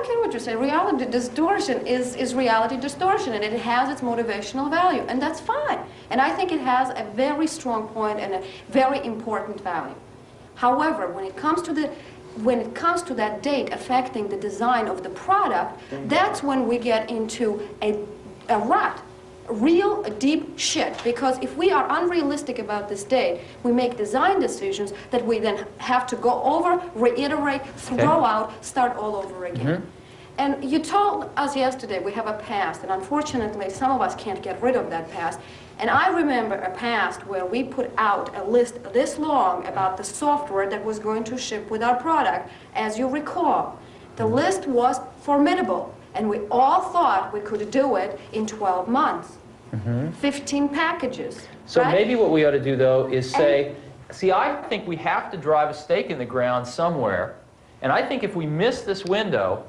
care what you say. Reality distortion is reality distortion, and it has its motivational value, and that's fine. And I think it has a very strong point and a very important value. However, when it comes to that date affecting the design of the product, that's when we get into a rut. Real deep shit, because if we are unrealistic about this date, we make design decisions that we then have to go over, reiterate, throw out, start all over again. And you told us yesterday we have a past, and unfortunately some of us can't get rid of that past. And I remember a past where we put out a list this long about the software that was going to ship with our product. As you recall, the list was formidable. And we all thought we could do it in 12 months. 15 packages. So right? maybe what we ought to do, though, is say, see, I think we have to drive a stake in the ground somewhere. And I think if we miss this window,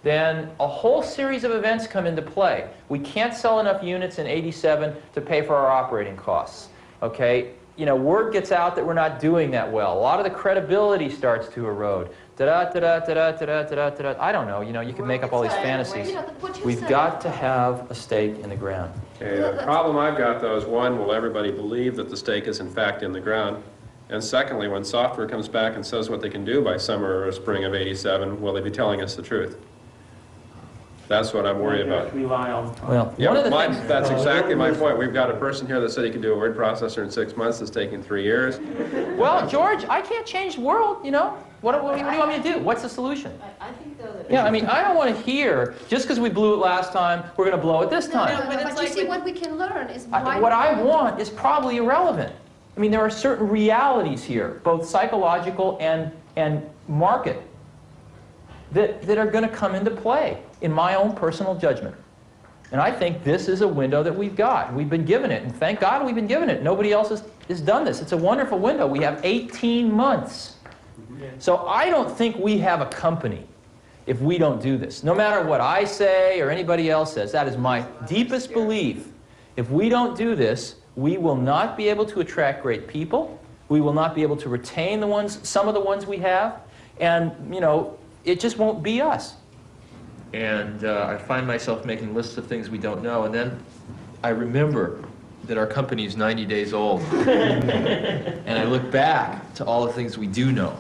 then a whole series of events come into play. We can't sell enough units in '87 to pay for our operating costs. Okay? You know, word gets out that we're not doing that well. A lot of the credibility starts to erode. I don't know, you know, you can make up all these fantasies. We've got to have a stake in the ground. Okay, the problem I've got, though, is one, will everybody believe that the stake is in fact in the ground? And secondly, when software comes back and says what they can do by summer or spring of '87, will they be telling us the truth? That's what I'm worried about. Rely on. Well, Yeah, one of the things, that's exactly my point. We've got a person here that said he could do a word processor in 6 months. It's taking 3 years. well, George, I can't change the world, you know. What do you want me to do? What's the solution? I think, though, that... Yeah, I mean, I don't want to hear, just because we blew it last time, we're going to blow it this time. But you see, what we can learn is why... What I want is probably irrelevant. I mean, there are certain realities here, both psychological and market, that are going to come into play, in my own personal judgment. And I think this is a window that we've got. We've been given it, and thank God we've been given it. Nobody else has done this. It's a wonderful window. We have 18 months. So I don't think we have a company if we don't do this. No matter what I say or anybody else says, that is my deepest belief. If we don't do this, we will not be able to attract great people. We will not be able to retain some of the ones we have. And, you know, it just won't be us. And I find myself making lists of things we don't know, and then I remember that our company is 90 days old. And I look back to all the things we do know.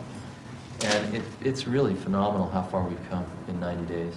And it's really phenomenal how far we've come in 90 days.